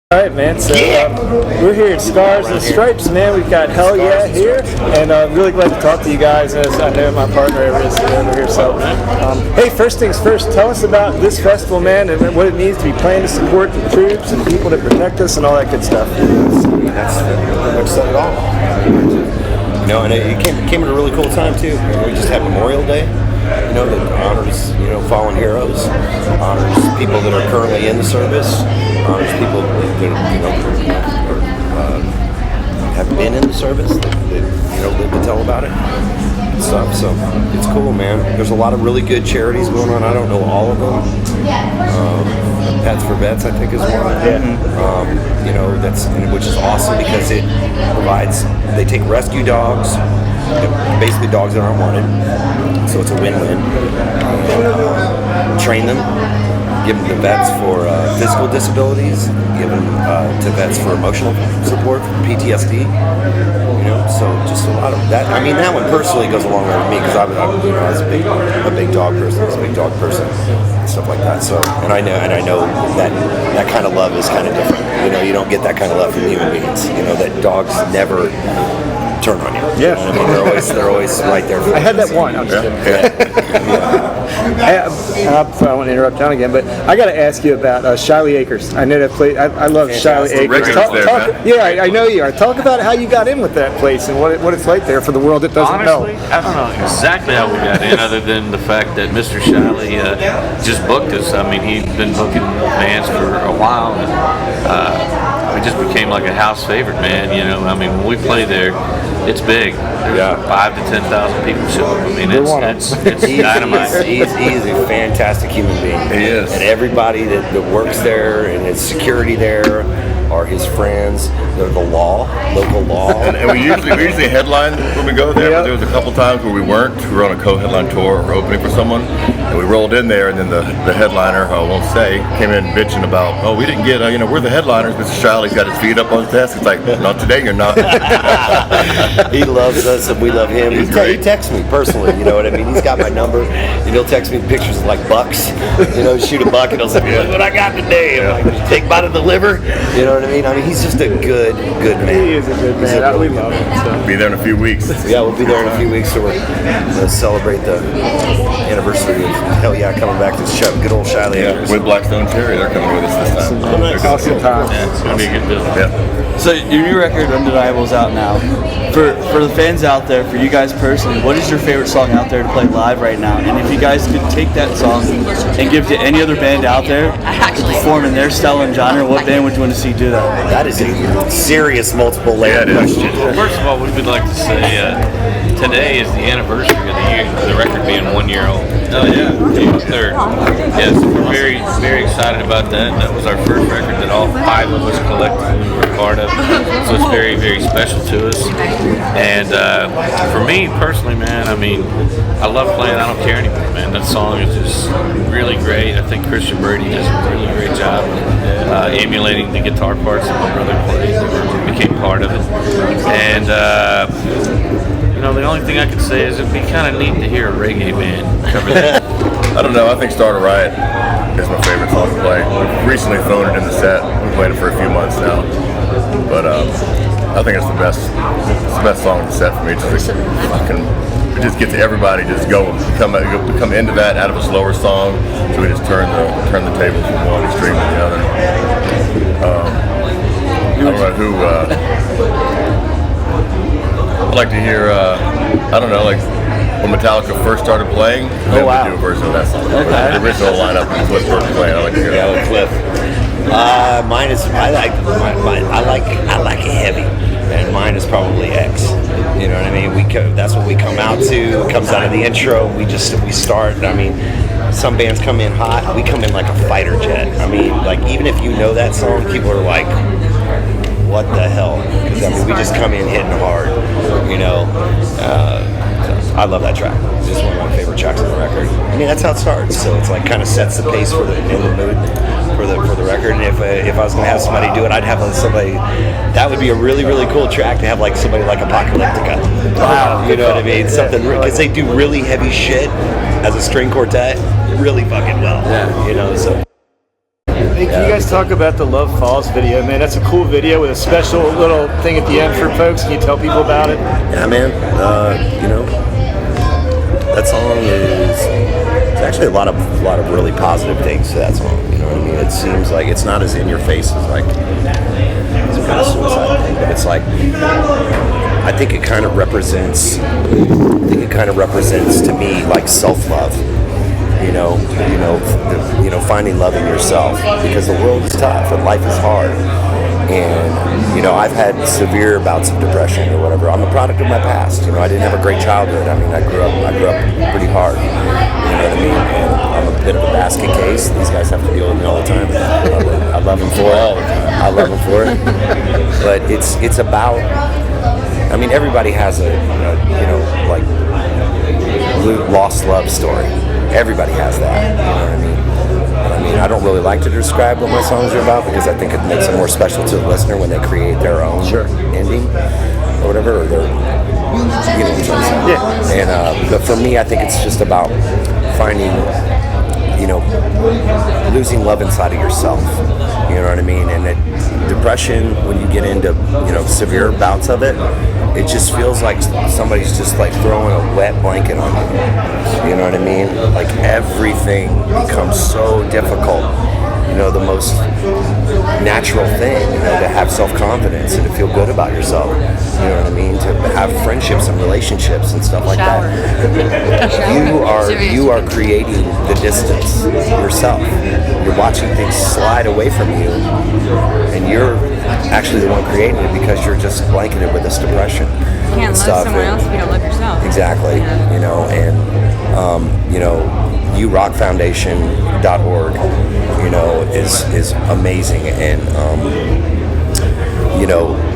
All right, man. So we're here at Scars and Stripes, man. We've got Hellyeah here, and I'm really glad to talk to you guys. As I know my partner is over here. So, hey, first things first. Tell us about this festival, man, and what it means to be playing to support the troops and people that protect us and all that good stuff. That's pretty much said it all. You know, and it came at a really cool time too. We just had Memorial Day. You know, that honors, fallen heroes, honors people that are currently in the service, honors people that have been in the service that live to tell about it and stuff. So it's cool, man. There's a lot of really good charities going on. I don't know all of them. Pets for Vets, I think, is one. Which is awesome because it provides. They take rescue dogs, basically dogs that aren't wanted. So it's a win-win. Train them, give them to vets for physical disabilities, give them to vets for emotional support, PTSD. So just a lot of that. I mean, that one personally goes a long way with me because I was a big dog person, and stuff like that. So, and I know that kind of love is kind of different. You don't get that kind of love from human beings. That dogs never turn on you. Yeah, I mean, they're always right there for you. I had that one. I'm just kidding. I don't want to interrupt John again, but I got to ask you about Shiley Acres. I know that place. I love Shiley Acres. I know you are. Talk about how you got in with that place and what it's like there for the world that doesn't know. I don't know exactly how we got in, other than the fact that Mr. Shiley just booked us. I mean, he's been booking bands for a while, and we just became like a house favorite, man. I mean, when we play there, it's big. There's 5,000 to 10,000 people show up. I mean, it's dynamite. He's a fantastic human being. He is. And everybody that works there and his security there are his friends. They're the local law. And we usually headline when we go there, but there was a couple times where we weren't. We were on a co-headline tour or opening for someone, and we rolled in there, and then the headliner, I won't say, came in bitching about, we didn't get, we're the headliners. Mr. Shiley's got his feet up on his desk. He's like, not today, you're not. He loves us, and we love him. He texts me personally, you know what I mean? He's got my number, and he'll text me pictures of like bucks, shoot a buck, and he'll say, look what I got today. I'm like, take bite of the liver, you know what I mean? I mean, he's just a good man. He is a good man. We love him. So. Be there in a few weeks. Yeah, we'll be there in a few weeks, so we're going to celebrate the anniversary of Hellyeah coming back to good old Shiley. Yeah, with Blackstone Cherry, they're coming with us this time. Awesome time. Yeah, it's going to be a good deal. Yeah. So your new record, Undeniable, is out now. For the fans out there, for you guys personally, what is your favorite song out there to play live right now? And if you guys could take that song and give it to any other band out there to perform in their style and genre, what band would you want to see do that? That is a serious multiple-layered question. Well, first of all, we would like to say today is the anniversary of the record being 1 year old. Oh, yeah. June 3rd. Yes, we're very, very excited about that. That was our first record that all 5 of us collectively were part of. So it's very, very special to us. And for me personally, man, I mean, I love playing I Don't Care Anymore, man. That song is just really great. I think Christian Brady does a really great job emulating the guitar parts that my brother played that became part of it. And the only thing I could say is it'd be kind of neat to hear a reggae band cover that. I don't know. I think Start a Riot is my favorite song to play. We've recently thrown it in the set. We've played it for a few months now. But I think it's the best song in the set for me. It just gets everybody just going. Come into that out of a slower song. So we just turn the tables from one extreme to the other. I don't know who. I'd like to hear, like when Metallica first started playing, they would do a version of that song. Okay. The original lineup when Cliff first playing, I like to hear that. With Cliff. Mine is, I like it heavy, and mine is probably X. You know what I mean? That's what we come out to. It comes out of the intro. We start. I mean, some bands come in hot. We come in like a fighter jet. I mean, like even if you know that song, people are like, what the hell? Because I mean, we just come in hitting hard, I love that track. It's just one of my favorite tracks on the record. I mean, that's how it starts. So it's like kind of sets the pace for the mood for the record. And if I was gonna have somebody do it, I'd have somebody. That would be a really, really cool track to have like somebody like Apocalyptica. Wow. You know what I mean? Something because they do really heavy shit as a string quartet, really fucking well. Yeah. So. Hey, can you guys talk about the Love Falls video, man? That's a cool video with a special little thing at the end for folks. Can you tell people about it? Yeah, man. You know, that song is actually a lot of really positive things to that song. You know what I mean? It seems like it's not as in your face as like some kind of suicide thing, but it's like I think it kind of represents to me like self-love. Finding love in yourself, because the world is tough and life is hard. And I've had severe bouts of depression or whatever. I'm a product of my past. I didn't have a great childhood. I mean, I grew up pretty hard. You know what I mean? And I'm a bit of a basket case. These guys have to deal with me all the time. I love them for it. I love them for it. But it's about. I mean, everybody has a lost love story. Everybody has that. You know what I mean? I don't really like to describe what my songs are about, because I think it makes it more special to the listener when they create their own ending or whatever, or their, yeah. And but for me, I think it's just about finding, losing love inside of yourself. You know what I mean? And depression, when you get into severe bouts of it, it just feels like somebody's just like throwing a wet blanket on you. You know what I mean? Like everything becomes so difficult. The most natural thing, to have self-confidence and to feel good about yourself. You know what I mean? To have friendships and relationships and stuff like that. You are creating the distance yourself. You're watching things slide away from you, and you're actually the one creating it, because you're just blanketed with this depression. You can't love someone else if you don't love yourself. Exactly. urockfoundation.org, is amazing, and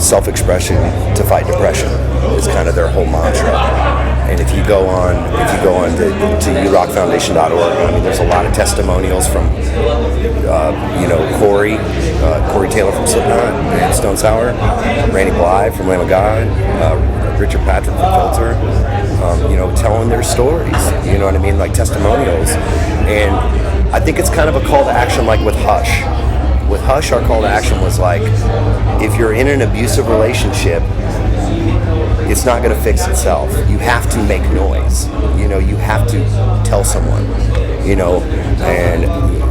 self-expression to fight depression is kind of their whole mantra. And if you go on to urockfoundation.org, I mean, there's a lot of testimonials from Corey Taylor from Slipknot and Stone Sour, Randy Blythe from Lamb of God, Richard Patrick from Filter, telling their stories, you know what I mean, like testimonials. And I think it's kind of a call to action, like with Hush. With Hush, our call to action was like, if you're in an abusive relationship, it's not going to fix itself. You have to make noise. You have to tell someone, and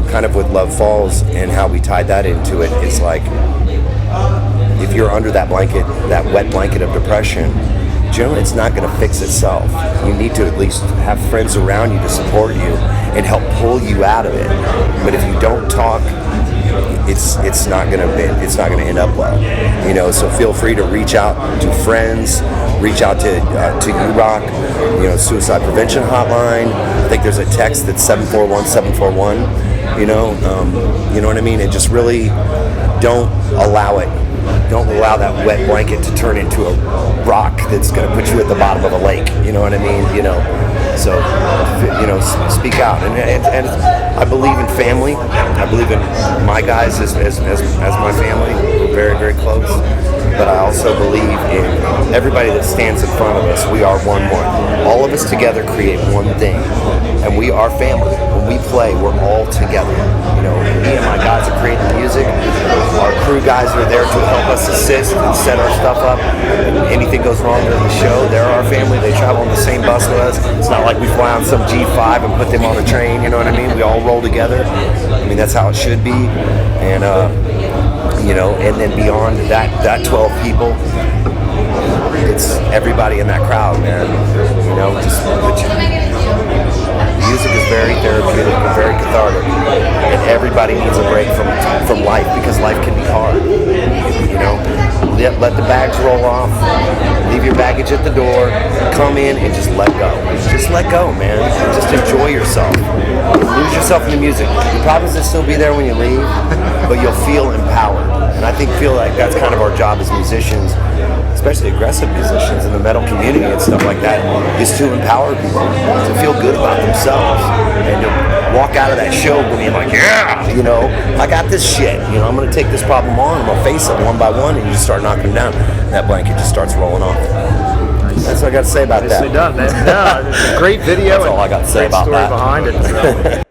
kind of with Love Falls and how we tied that into it is like, if you're under that blanket, that wet blanket of depression, generally it's not going to fix itself. You need to at least have friends around you to support you and help pull you out of it. But if you don't talk, it's not going to end up well. So feel free to reach out to friends, reach out to URock, suicide prevention hotline. I think there's a text that's 741-741. You know what I mean? And just really don't allow it. Don't allow that wet blanket to turn into a rock that's going to put you at the bottom of a lake. You know what I mean? So speak out. And I believe in family. I believe in my guys as my family. We're very, very close. But I also believe in everybody that stands in front of us. We are one. All of us together create one thing, and we are family. When we play, we're all together. Me and my guys that create the music, our crew guys are there to help us assist and set our stuff up. If anything goes wrong during the show, they're our family. They travel on the same bus with us. It's not like we fly on some G5 and put them on a train. You know what I mean? We all roll together. I mean, that's how it should be. And and then beyond that 12 people, it's everybody in that crowd, man. Music is very therapeutic and very cathartic, and everybody needs a break from life, because life can be hard. Let the bags roll off, leave your baggage at the door, come in and just let go. Just let go, man. Just enjoy yourself. Lose yourself in the music. The problems will still be there when you leave, but you'll feel empowered. And I feel like that's kind of our job as musicians, especially aggressive musicians in the metal community and stuff like that, is to empower people to feel good about themselves and to walk out of that show being like, yeah, I got this shit. I'm going to take this problem on, I'm going to face it one by one, and you just start knocking them down. That blanket just starts rolling off. That's what I got to say about that. Nicely done, man. No, it's a great video. That's all I got to say about great story that. behind it. So.